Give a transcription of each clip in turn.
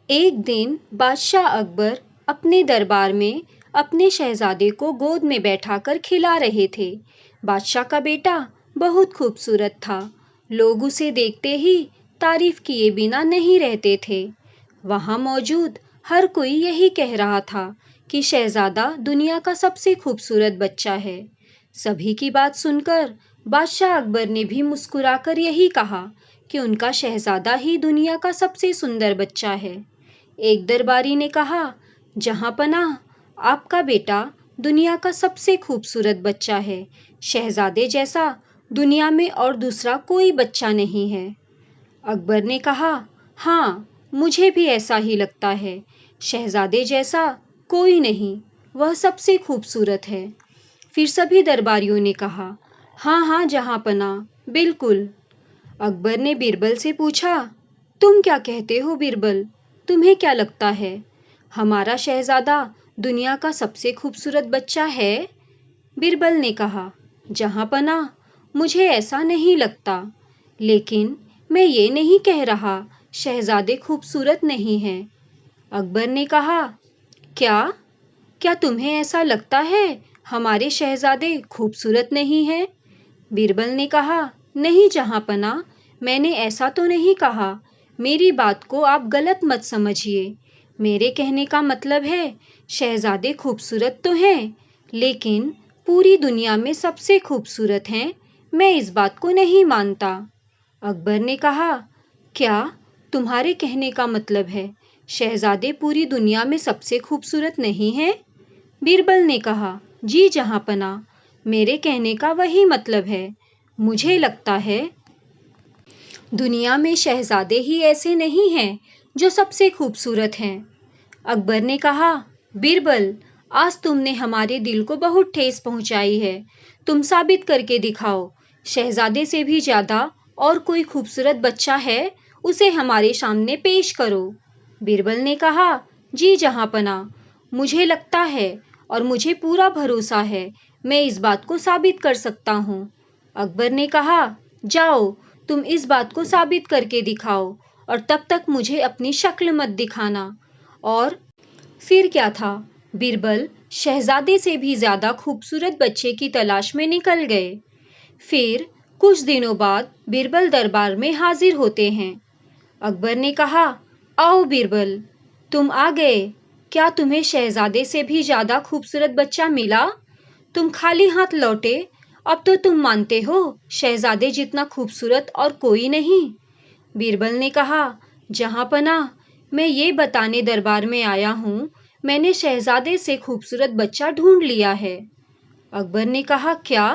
एक दिन बादशाह अकबर अपने दरबार में अपने शहजादे को गोद में बैठाकर खिला रहे थे। बादशाह का बेटा बहुत खूबसूरत था। लोग उसे देखते ही तारीफ किए बिना नहीं रहते थे। वहां मौजूद हर कोई यही कह रहा था कि शहजादा दुनिया का सबसे खूबसूरत बच्चा है। सभी की बात सुनकर बादशाह अकबर ने भी मुस्कुराकर यही कहा कि उनका शहजादा ही दुनिया का सबसे सुंदर बच्चा है। एक दरबारी ने कहा, जहांपनाह, आपका बेटा दुनिया का सबसे खूबसूरत बच्चा है। शहजादे जैसा दुनिया में और दूसरा कोई बच्चा नहीं है। अकबर ने कहा, हाँ, मुझे भी ऐसा ही लगता है। शहजादे जैसा कोई नहीं, वह सबसे खूबसूरत है। फिर सभी दरबारियों ने कहा, हाँ हाँ जहांपनाह, बिल्कुल। अकबर ने बीरबल से पूछा, तुम क्या कहते हो बीरबल? तुम्हें क्या लगता है, हमारा शहजादा दुनिया का सबसे खूबसूरत बच्चा है? बीरबल ने कहा, जहांपनाह, मुझे ऐसा नहीं लगता, लेकिन मैं ये नहीं कह रहा शहजादे खूबसूरत नहीं हैं। अकबर ने कहा, क्या क्या तुम्हें ऐसा लगता है हमारे शहजादे खूबसूरत नहीं हैं? बीरबल ने कहा, नहीं जहांपनाह, मैंने ऐसा तो नहीं कहा। मेरी बात को आप गलत मत समझिए। मेरे कहने का मतलब है, शहजादे खूबसूरत तो हैं, लेकिन पूरी दुनिया में सबसे खूबसूरत हैं, मैं इस बात को नहीं मानता। अकबर ने कहा, क्या तुम्हारे कहने का मतलब है शहजादे पूरी दुनिया में सबसे खूबसूरत नहीं हैं? बीरबल ने कहा, जी जहांपनाह, मेरे कहने का वही मतलब है। मुझे लगता है दुनिया में शहजादे ही ऐसे नहीं हैं जो सबसे खूबसूरत हैं। अकबर ने कहा, बीरबल, आज तुमने हमारे दिल को बहुत ठेस पहुंचाई है। तुम साबित करके दिखाओ, शहजादे से भी ज्यादा और कोई खूबसूरत बच्चा है, उसे हमारे सामने पेश करो। बीरबल ने कहा, जी जहांपनाह, मुझे लगता है और मुझे पूरा भरोसा है, मैं इस बात को साबित कर सकता हूँ। अकबर ने कहा, जाओ, तुम इस बात को साबित करके दिखाओ और तब तक मुझे अपनी शक्ल मत दिखाना। और फिर क्या था, बीरबल शहजादे से भी ज्यादा खूबसूरत बच्चे की तलाश में निकल गए। फिर कुछ दिनों बाद बीरबल दरबार में हाजिर होते हैं। अकबर ने कहा, आओ बीरबल, तुम आ गए। क्या तुम्हें शहजादे से भी ज्यादा खूबसूरत बच्चा मिला? तुम खाली हाथ लौटे। अब तो तुम मानते हो शहजादे जितना खूबसूरत और कोई नहीं। बीरबल ने कहा, जहांपनाह, मैं ये बताने दरबार में आया हूँ, मैंने शहजादे से खूबसूरत बच्चा ढूंढ लिया है। अकबर ने कहा, क्या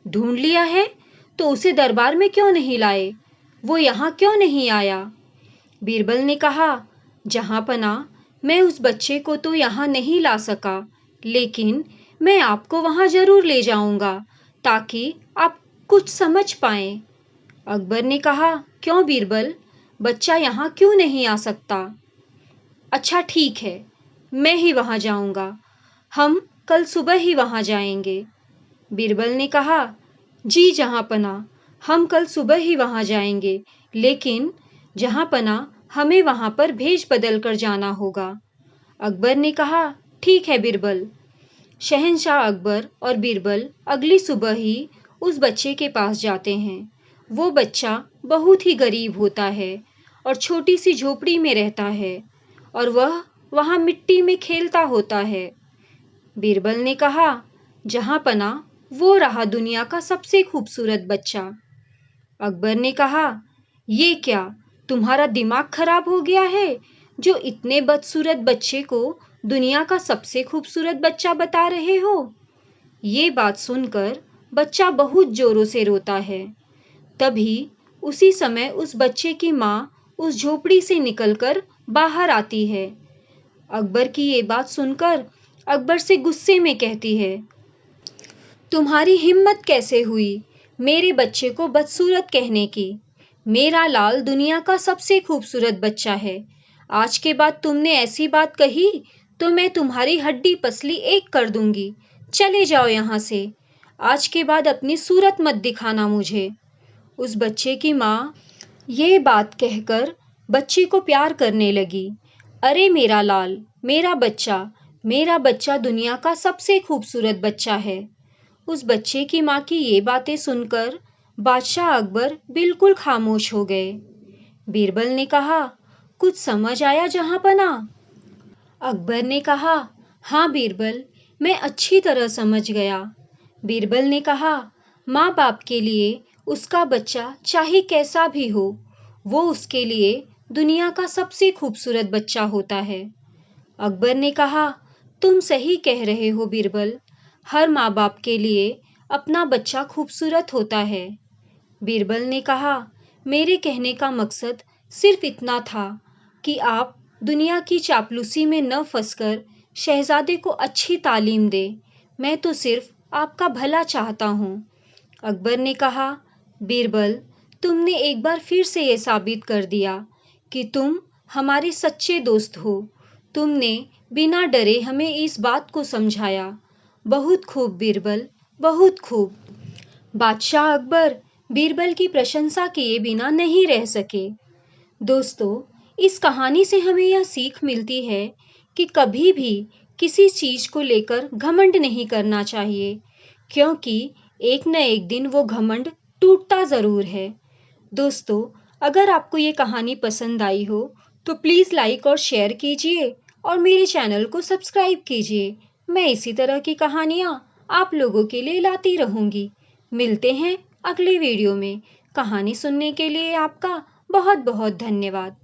ढूंढ लिया है? तो उसे दरबार में क्यों नहीं लाए? वो यहाँ क्यों नहीं आया? बीरबल ने कहा, जहांपनाह, मैं उस बच्चे को तो यहाँ नहीं ला सका, लेकिन मैं आपको वहाँ जरूर ले जाऊंगा ताकि आप कुछ समझ पाएं। अकबर ने कहा, क्यों बीरबल, बच्चा यहाँ क्यों नहीं आ सकता? अच्छा ठीक है, मैं ही वहाँ जाऊंगा। हम कल सुबह ही वहाँ जाएंगे। बीरबल ने कहा, जी जहांपनाह, हम कल सुबह ही वहाँ जाएंगे, लेकिन जहांपनाह, हमें वहाँ पर भेष बदल कर जाना होगा। अकबर ने कहा, ठीक है बीरबल। शहंशाह अकबर और बीरबल अगली सुबह ही उस बच्चे के पास जाते हैं। वो बच्चा बहुत ही गरीब होता है और छोटी सी झोपड़ी में रहता है और वह वहाँ मिट्टी में खेलता होता है। बीरबल ने कहा, जहांपनाह, वो रहा दुनिया का सबसे खूबसूरत बच्चा। अकबर ने कहा, ये क्या, तुम्हारा दिमाग खराब हो गया है जो इतने बदसूरत बच्चे को दुनिया का सबसे खूबसूरत बच्चा बता रहे हो? ये बात सुनकर बच्चा बहुत जोरों से रोता है। तभी उसी समय उस बच्चे की माँ उस झोपड़ी से निकलकर बाहर आती है। अकबर की ये बात सुनकर अकबर से गुस्से में कहती है, तुम्हारी हिम्मत कैसे हुई मेरे बच्चे को बदसूरत कहने की? मेरा लाल दुनिया का सबसे खूबसूरत बच्चा है। आज के बाद तुमने ऐसी बात कही तो मैं तुम्हारी हड्डी पसली एक कर दूंगी। चले जाओ यहाँ से। आज के बाद अपनी सूरत मत दिखाना मुझे। उस बच्चे की माँ ये बात कहकर बच्चे को प्यार करने लगी। अरे मेरा बच्चा दुनिया का सबसे खूबसूरत बच्चा है। उस बच्चे की माँ की ये बातें सुनकर बादशाह अकबर बिल्कुल खामोश हो गए। बीरबल ने कहा, कुछ समझ आया जहां पना? अकबर ने कहा, हाँ बीरबल, मैं अच्छी तरह समझ गया। बीरबल ने कहा, माँ बाप के लिए उसका बच्चा चाहे कैसा भी हो, वो उसके लिए दुनिया का सबसे खूबसूरत बच्चा होता है। अकबर ने कहा, तुम सही कह रहे हो बीरबल, हर माँ बाप के लिए अपना बच्चा खूबसूरत होता है। बीरबल ने कहा, मेरे कहने का मकसद सिर्फ इतना था कि आप दुनिया की चापलूसी में न फंसकर शहजादे को अच्छी तालीम दे। मैं तो सिर्फ आपका भला चाहता हूँ। अकबर ने कहा, बीरबल, तुमने एक बार फिर से ये साबित कर दिया कि तुम हमारे सच्चे दोस्त हो। तुमने बिना डरे हमें इस बात को समझाया। बहुत खूब बीरबल, बहुत खूब। बादशाह अकबर बीरबल की प्रशंसा किए बिना नहीं रह सके। दोस्तों, इस कहानी से हमें यह सीख मिलती है कि कभी भी किसी चीज को लेकर घमंड नहीं करना चाहिए, क्योंकि एक न एक दिन वो घमंड टूटता जरूर है। दोस्तों, अगर आपको ये कहानी पसंद आई हो तो प्लीज़ लाइक और शेयर कीजिए और मेरे चैनल को सब्सक्राइब कीजिए। मैं इसी तरह की कहानियाँ आप लोगों के लिए लाती रहूँगी। मिलते हैं अगले वीडियो में। कहानी सुनने के लिए आपका बहुत बहुत धन्यवाद।